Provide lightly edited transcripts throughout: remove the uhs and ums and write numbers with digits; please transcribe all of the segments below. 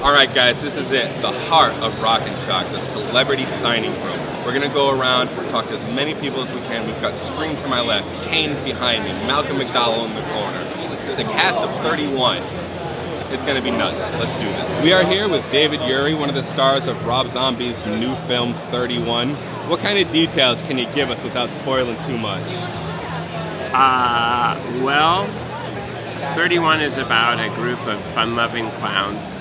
Alright guys, this is it, the heart of Rock and Shock, the celebrity signing room. We're going to go around, talk to as many people as we can. We've got Scream to my left, Kane behind me, Malcolm McDowell in the corner. The cast of 31. It's going to be nuts. Let's do this. We are here with David Ury, one of the stars of Rob Zombie's new film 31. What kind of details can you give us without spoiling too much? Well, 31 is about a group of fun-loving clowns.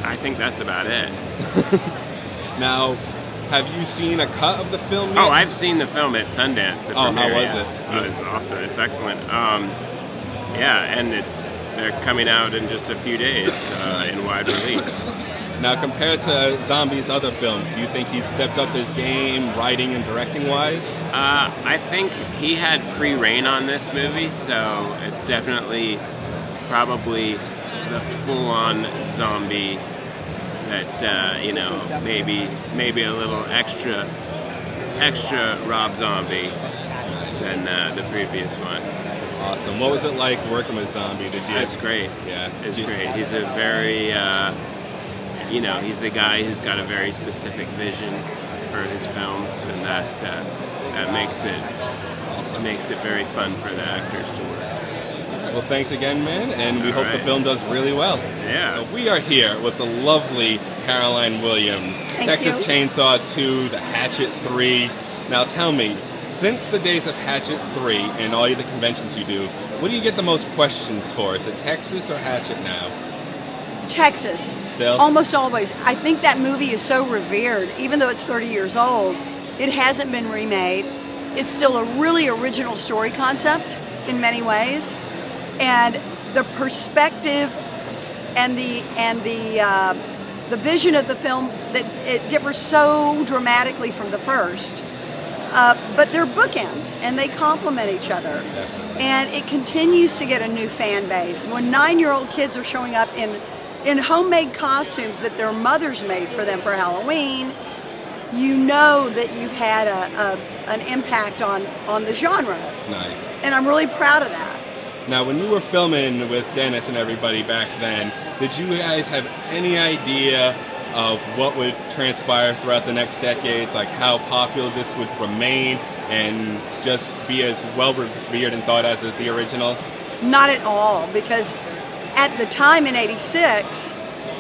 I think that's about it. Now, have you seen a cut of the film yet? Oh, I've seen the film at Sundance. The how premiere, was it? Oh, it's awesome. It's excellent. Yeah, and they're coming out in just a few days in wide release. Now, compared to Zombie's other films, do you think he's stepped up his game, writing and directing wise? I think he had free reign on this movie, so it's definitely probably the full-on Zombie that maybe a little extra Rob Zombie than the previous ones. Awesome. What was it like working with Zombie? It's great. Yeah, it's great. He's a very he's a guy who's got a very specific vision for his films, and that makes it very fun for the actors to work. Well, thanks again, man, and we hope the film does really well. Yeah. So we are here with the lovely Caroline Williams, Texas Chainsaw 2, The Hatchet 3. Now tell me, since the days of Hatchet 3 and all the conventions you do, what do you get the most questions for? Is it Texas or Hatchet now? Texas. Still? Almost always. I think that movie is so revered, even though it's 30 years old, it hasn't been remade. It's still a really original story concept in many ways. And the perspective and the vision of the film, that it differs so dramatically from the first. But they're bookends, and they complement each other. And it continues to get a new fan base. When 9-year-old kids are showing up in homemade costumes that their mothers made for them for Halloween, you know that you've had an impact on the genre. Nice. And I'm really proud of that. Now, when you were filming with Dennis and everybody back then, did you guys have any idea of what would transpire throughout the next decades, like how popular this would remain and just be as well revered and thought as the original? Not at all, because at the time in '86,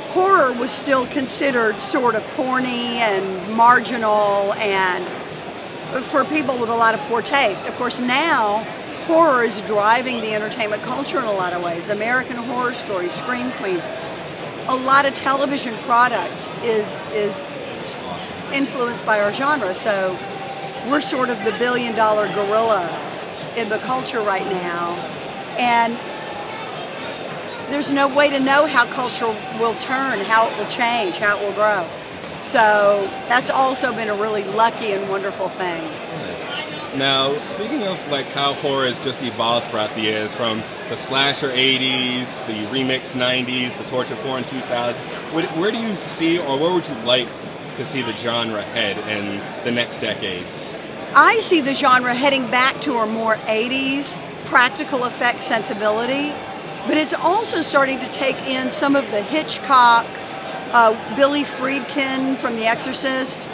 horror was still considered sort of porny and marginal and for people with a lot of poor taste. Of course, now horror is driving the entertainment culture in a lot of ways. American Horror Story, Scream Queens. A lot of television product is influenced by our genre, so we're sort of the billion-dollar gorilla in the culture right now, and there's no way to know how culture will turn, how it will change, how it will grow. So that's also been a really lucky and wonderful thing. Now, speaking of like how horror has just evolved throughout the years, from the slasher 80s, the remix 90s, the torture porn 2000s, where do you see, or where would you like to see the genre head in the next decades? I see the genre heading back to a more 80s practical effects sensibility, but it's also starting to take in some of the Hitchcock, Billy Friedkin from The Exorcist,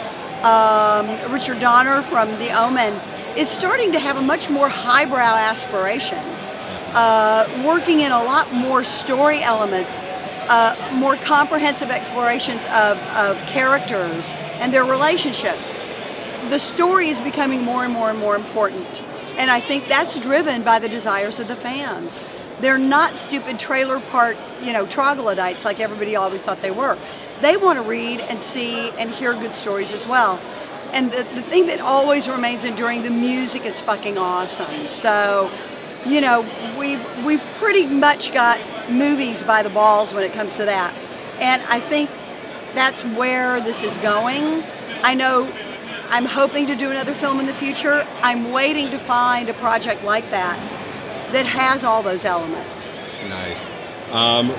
Richard Donner from The Omen. It's starting to have a much more highbrow aspiration, working in a lot more story elements, more comprehensive explorations of characters and their relationships. The story is becoming more and more and more important, and I think that's driven by the desires of the fans. They're not stupid trailer park, troglodytes like everybody always thought they were. They want to read and see and hear good stories as well. And the thing that always remains enduring, the music is fucking awesome. So, we've pretty much got movies by the balls when it comes to that. And I think that's where this is going. I know I'm hoping to do another film in the future. I'm waiting to find a project like that has all those elements. Nice.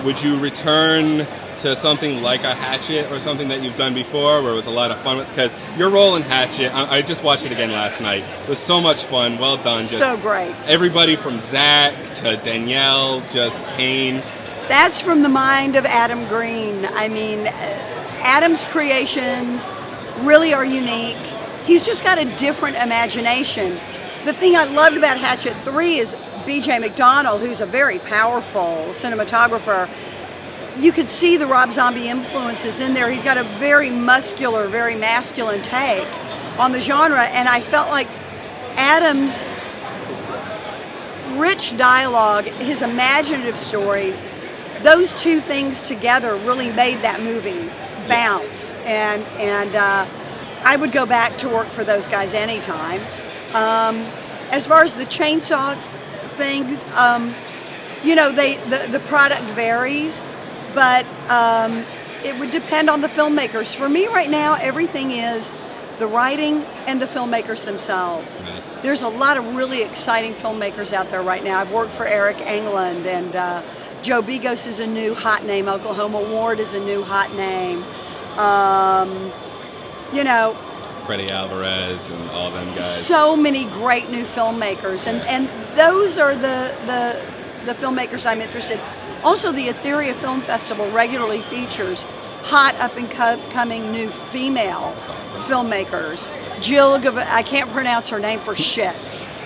Would you return to something like a Hatchet or something that you've done before where it was a lot of fun? Because your role in Hatchet, I just watched it again last night. It was so much fun. Well done. So great. Everybody from Zach to Danielle, just Kane. That's from the mind of Adam Green. I mean, Adam's creations really are unique. He's just got a different imagination. The thing I loved about Hatchet 3 is B.J. McDonald, who's a very powerful cinematographer. You could see the Rob Zombie influences in there. He's got a very muscular, very masculine take on the genre, and I felt like Adam's rich dialogue, his imaginative stories, those two things together really made that movie bounce. And I would go back to work for those guys anytime. As far as the chainsaw things, you know, the product varies, but it would depend on the filmmakers. For me right now, everything is the writing and the filmmakers themselves. Nice. There's a lot of really exciting filmmakers out there right now. I've worked for Eric England, and Joe Begos is a new hot name. Oklahoma Ward is a new hot name. You know, Freddie Alvarez and all them guys. so many great new filmmakers, and those are the filmmakers I'm interested. Also, the Etheria Film Festival regularly features hot up-and-coming new female filmmakers. Jill, I can't pronounce her name for shit.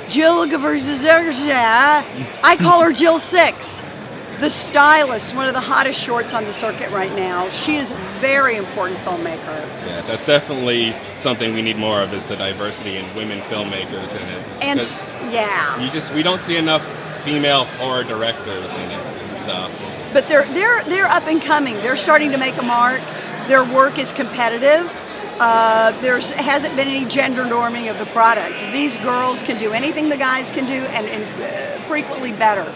Jill Gavarza, I call her Jill Six. The stylist, one of the hottest shorts on the circuit right now. She is a very important filmmaker. Yeah, that's definitely something we need more of, is the diversity in women filmmakers in it. And 'Cause yeah, we don't see enough female horror directors in it and stuff. but they're up and coming. They're starting to make a mark. Their work is competitive. There hasn't been any gender norming of the product. These girls can do anything the guys can do, and frequently better.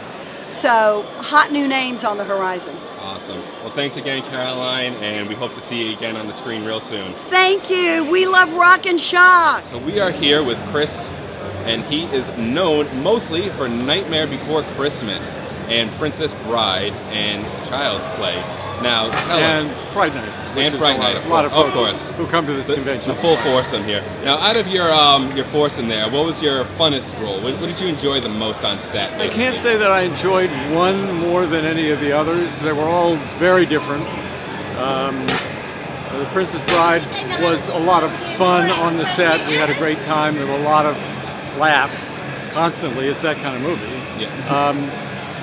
So, hot new names on the horizon. Awesome. Well, thanks again, Caroline, and we hope to see you again on the screen real soon. Thank you. We love Rock and Shock. So we are here with Chris, and he is known mostly for Nightmare Before Christmas and Princess Bride and Child's Play. Now, tell And us. Fright Night, which And is Fright a Night, lot of of folks course. who come to this convention. The full foursome here. Now, out of your foursome there, what was your funnest role? What did you enjoy the most on set? I can't say that I enjoyed one more than any of the others. They were all very different. The Princess Bride was a lot of fun on the set. We had a great time. There were a lot of laughs constantly. It's that kind of movie. Yeah.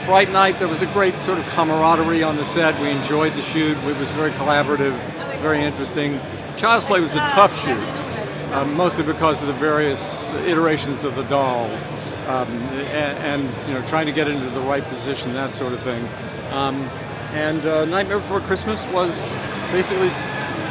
Fright Night, there was a great sort of camaraderie on the set. We enjoyed the shoot. It was very collaborative, very interesting. Child's Play was a tough shoot, mostly because of the various iterations of the doll, and you know, trying to get into the right position, that sort of thing. And Nightmare Before Christmas was basically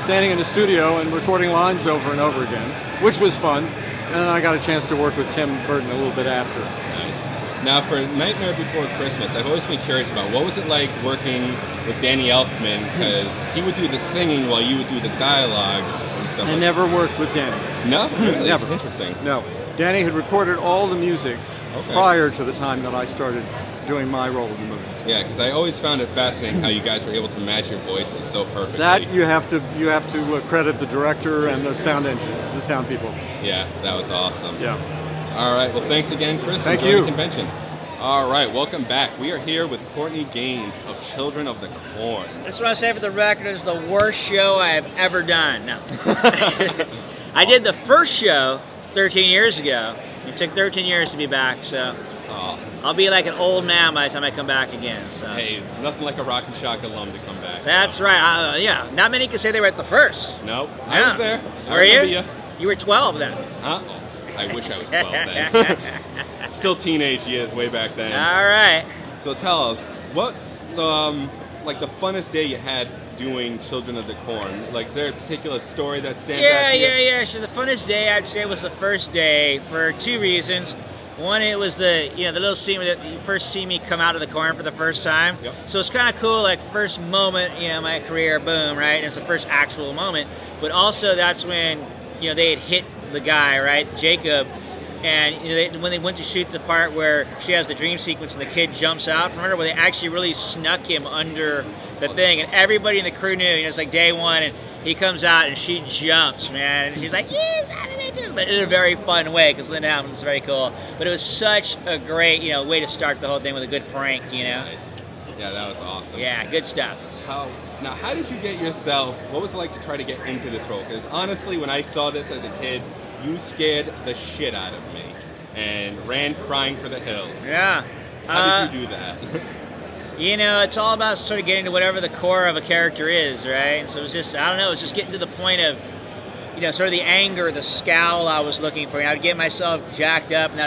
standing in a studio and recording lines over and over again, which was fun. And then I got a chance to work with Tim Burton a little bit after. Nice. Now, for Nightmare Before Christmas, I've always been curious about what was it like working with Danny Elfman, because he would do the singing while you would do the dialogues and stuff. I like never worked with Danny. No? Really? Never. Interesting. No. Danny had recorded all the music Okay. prior to the time that I started doing my role in the movie. Yeah, because I always found it fascinating how you guys were able to match your voices so perfectly. That you have to credit the director and the sound people. Yeah, that was awesome. Yeah. All right, well, thanks again, Chris. Thank Enjoy you. the convention. All right, welcome back. We are here with Kourtney Gaines of Children of the Corn. I just want to say for the record, it's the worst show I have ever done. No. I did the first show 13 years ago. It took 13 years to be back, so Oh, I'll be like an old man by the time I come back again. So hey, nothing like a Rock and Shock alum to come back. that's right. Yeah, not many can say they were at the first. No, I Yeah. was there. I Were remember you? ya. You were 12 then. Huh? I wish I was 12 then. Still teenage years way back then. All right. So tell us, what's like the funnest day you had doing Children of the Corn? Like, is there a particular story that stands out to you? Yeah. So the funnest day I'd say was the first day for two reasons. One, it was the little scene where you first see me come out of the corn for the first time. Yep. So it's kind of cool, like first moment, my career, boom, right? And it's the first actual moment. But also that's when, they had hit the guy, right, Jacob. And when they went to shoot the part where she has the dream sequence and the kid jumps out from her, where they actually really snuck him under the thing, and everybody in the crew knew. It's like day one, and he comes out and she jumps, man, and she's like, yes, but in a very fun way, because Lynn Hamilton is very cool. But it was such a great, way to start the whole thing with a good prank, Nice. Yeah, that was awesome. Yeah, good stuff. How did you get yourself, what was it like to try to get into this role? Because honestly, when I saw this as a kid, you scared the shit out of me and ran crying for the hills. Yeah. How did you do that? You know, it's all about sort of getting to whatever the core of a character is, right? And so it was just, I don't know, it was just getting to the point of, you know, sort of the anger, the scowl I was looking for. And I would get myself jacked up, and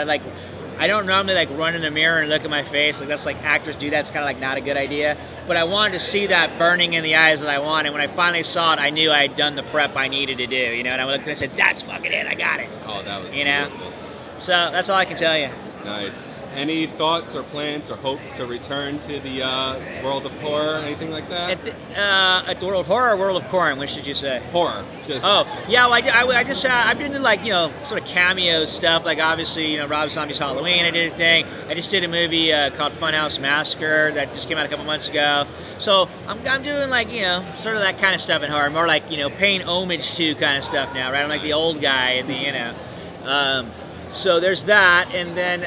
I don't normally like run in the mirror and look at my face. Like that's like actors do that. It's kind of like not a good idea. But I wanted to see that burning in the eyes that I wanted. When I finally saw it, I knew I had done the prep I needed to do. You know, and I looked and I said, "That's fucking it. I got it." Oh, that was beautiful. So that's all I can tell you. Nice. Any thoughts or plans or hopes to return to the world of horror, anything like that? At the world of horror or world of corn, which did you say? Horror. Oh, yeah, well, I've been doing like, you know, sort of cameo stuff, like obviously, you know, Rob Zombie's Halloween, I did a thing. I just did a movie called Funhouse Massacre that just came out a couple months ago. So I'm doing like, you know, sort of that kind of stuff in horror, more like, you know, paying homage to kind of stuff now, right? I'm like the old guy and the, you know. So there's that, and then,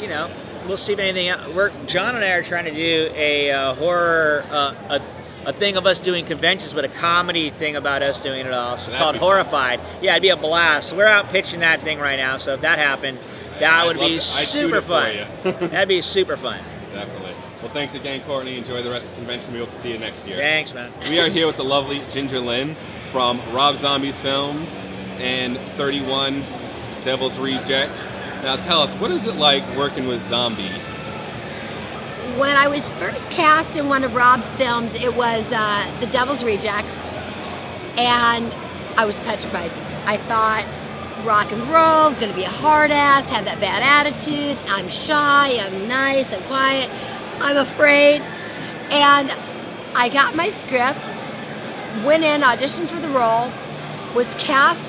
you know, we'll see if anything else. John and I are trying to do a horror, a thing of us doing conventions, but a comedy thing about us doing it all, so called Horrified. Yeah, it'd be a blast. So we're out pitching that thing right now, so if that happened, that would be super fun. That'd be super fun. Definitely. Well, thanks again, Kourtney. Enjoy the rest of the convention. We hope to see you next year. Thanks, man. We are here with the lovely Ginger Lynn from Rob Zombie's films and 31 Devil's Rejects. Now tell us, what is it like working with Zombie? When I was first cast in one of Rob's films, it was The Devil's Rejects, and I was petrified. I thought, rock and roll, gonna be a hard ass, have that bad attitude, I'm shy, I'm nice, I'm quiet, I'm afraid. And I got my script, went in, auditioned for the role, was cast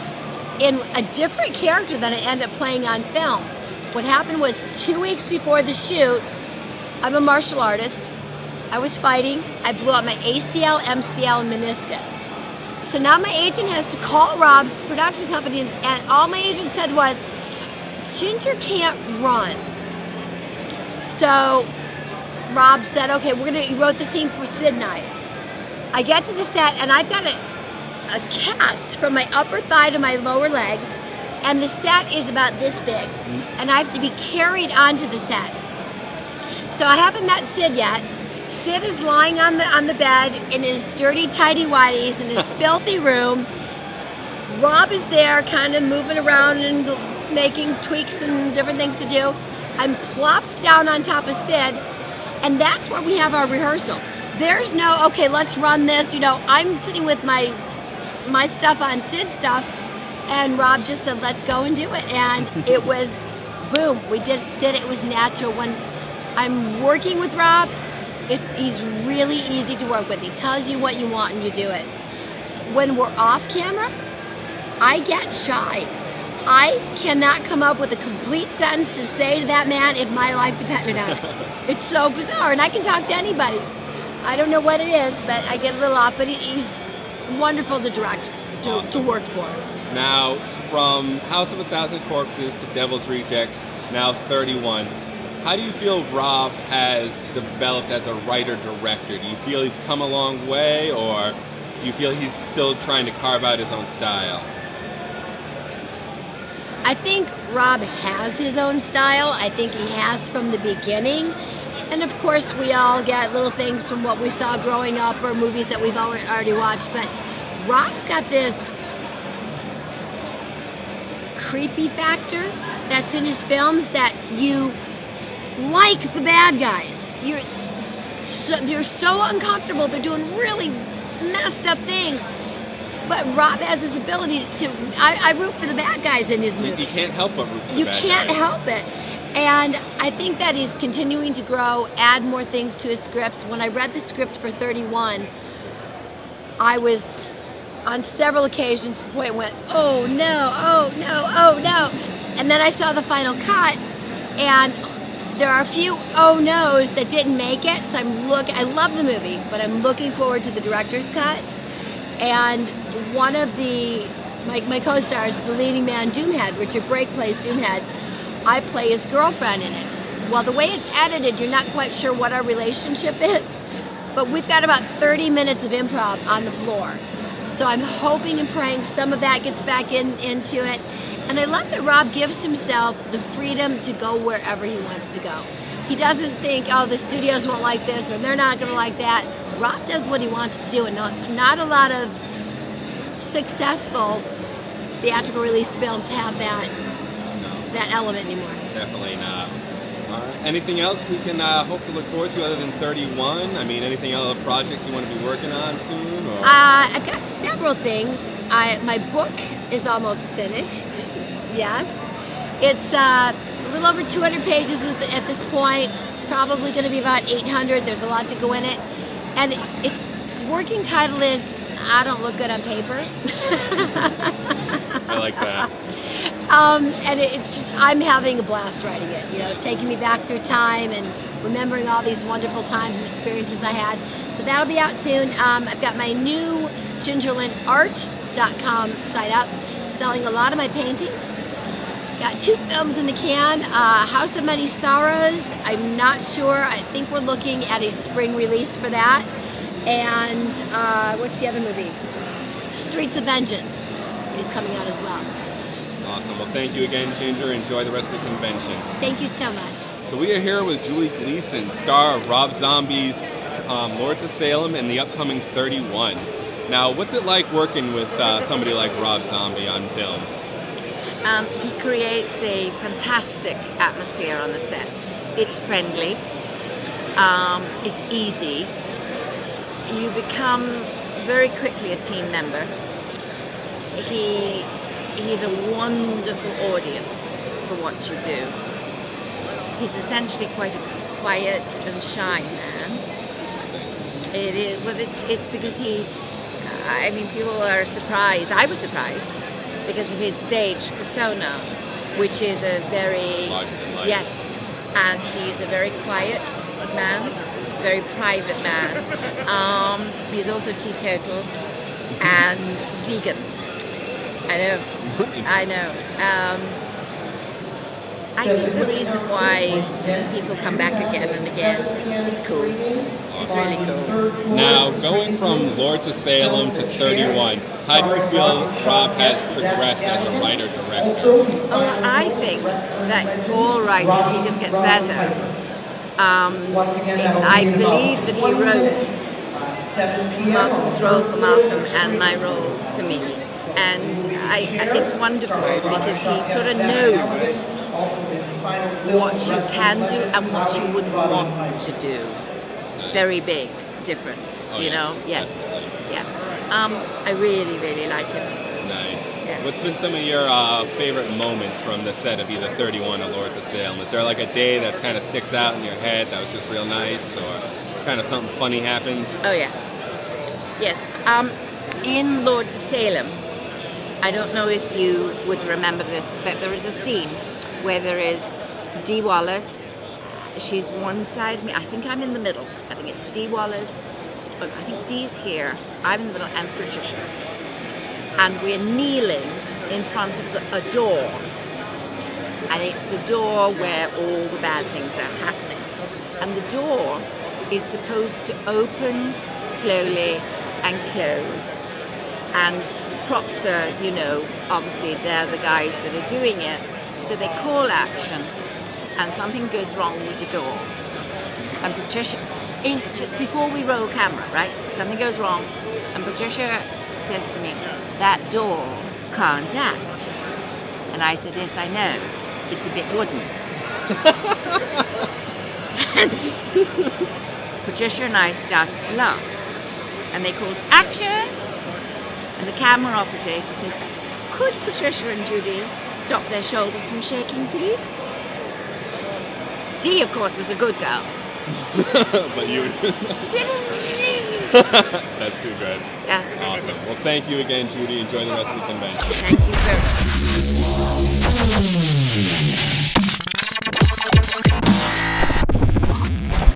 in a different character than I ended up playing on film. What happened was 2 weeks before the shoot, I'm a martial artist. I was fighting. I blew up my ACL, MCL, and meniscus. So now my agent has to call Rob's production company, and all my agent said was, Ginger can't run. So Rob said, okay, he wrote the scene for Sid and I get to the set, and I've got a cast from my upper thigh to my lower leg, and the set is about this big, and I have to be carried onto the set. So I haven't met Sid yet. Sid is lying on the bed in his dirty tighty-whities in his filthy room. Rob is there kind of moving around and making tweaks and different things to do. I'm plopped down on top of Sid, and that's where we have our rehearsal. There's no, okay, let's run this, you know, I'm sitting with my stuff on Sid's stuff, and Rob just said, let's go and do it. And it was, boom, we just did it. It was natural. When I'm working with Rob, he's really easy to work with. He tells you what you want and you do it. When we're off camera, I get shy. I cannot come up with a complete sentence to say to that man if my life depended on it. It's so bizarre, and I can talk to anybody. I don't know what it is, but I get a little off, but he's wonderful to direct, to work for. Now, from House of a Thousand Corpses to Devil's Rejects, now 31, how do you feel Rob has developed as a writer-director? Do you feel he's come a long way, or do you feel he's still trying to carve out his own style? I think Rob has his own style. I think he has from the beginning. And of course, we all get little things from what we saw growing up or movies that we've already watched. But Rob's got this creepy factor that's in his films that you like the bad guys. They're so uncomfortable. They're doing really messed up things. But Rob has this ability to, I root for the bad guys in his movies. You can't help but root for the You bad can't guys. help it. And I think that he's continuing to grow, add more things to his scripts. When I read the script for 31, I was on several occasions to the point where, oh no, oh no, oh no. And then I saw the final cut, and there are a few oh no's that didn't make it. So I love the movie, but I'm looking forward to the director's cut. And one of my co-stars, the leading man Doomhead, Richard Brake plays Doomhead. I play his girlfriend in it. well, the way it's edited, you're not quite sure what our relationship is. But we've got about 30 minutes of improv on the floor. So I'm hoping and praying some of that gets back into it. And I love that Rob gives himself the freedom to go wherever he wants to go. He doesn't think, oh, the studios won't like this or they're not going to like that. Rob does what he wants to do, and not a lot of successful theatrical released films have that element anymore. Definitely not. Anything else we can hope to look forward to other than 31? I mean, anything other projects you want to be working on soon? Or? I've got several things. My book is almost finished. Yes. It's a little over 200 pages at this point. It's probably going to be about 800. There's a lot to go in it. And its working title is I Don't Look Good on Paper. I like that. And I'm having a blast writing it, taking me back through time and remembering all these wonderful times and experiences I had. So that'll be out soon. I've got my new gingerlinart.com site up, selling a lot of my paintings. Got 2 films in the can. House of Many Sorrows, I'm not sure. I think we're looking at a spring release for that. And what's the other movie? Streets of Vengeance is coming out as well. Awesome. Well, thank you again, Ginger. Enjoy the rest of the convention. Thank you so much. So we are here with Julie Gleason, star of Rob Zombie's Lords of Salem and the upcoming 31. Now, what's it like working with somebody like Rob Zombie on films? He creates a fantastic atmosphere on the set. It's friendly. It's easy. You become very quickly a team member. He's a wonderful audience for what you do. He's essentially quite a quiet and shy man. It's because people are surprised. I was surprised because of his stage persona, which is a very, yes, and he's a very quiet man, very private man. He's also teetotal and vegan. I know. I think the reason why people come back again and again is cool. It's really cool. Now, going from Lords of Salem to 31, how do you feel Rob has progressed as a writer-director? Oh, I think that all writers, he just gets better. I believe that he wrote Malcolm's role for Malcolm and my role for me. And it's wonderful because he sort of knows what you can do and what you would want to do. Very big difference, Yes. Yeah. I really, really like him. Nice. Yeah. What's been some of your favorite moments from the set of either 31 or Lords of Salem? Is there like a day that kind of sticks out in your head that was just real nice, or kind of something funny happened? Oh yeah. Yes. In Lords of Salem, I don't know if you would remember this, but there is a scene where there is Dee Wallace. She's one side of me. I think I'm in the middle. I think it's Dee Wallace. But I think Dee's here. I'm in the middle, and Patricia. And we're kneeling in front of a door. And it's the door where all the bad things are happening. And the door is supposed to open slowly and close. And props are, obviously they're the guys that are doing it. So they call action, and something goes wrong with the door. And Patricia, before we roll camera, right? Something goes wrong, and Patricia says to me, "That door can't act." And I said, "Yes, I know. It's a bit wooden." And Patricia and I started to laugh, and they called action. And the camera operator said, "Could Patricia and Judy stop their shoulders from shaking, please?" Dee, of course, was a good girl. But you... That's too good. Yeah. Awesome. Well, thank you again, Judy. Enjoy the rest of the convention. Thank you very much.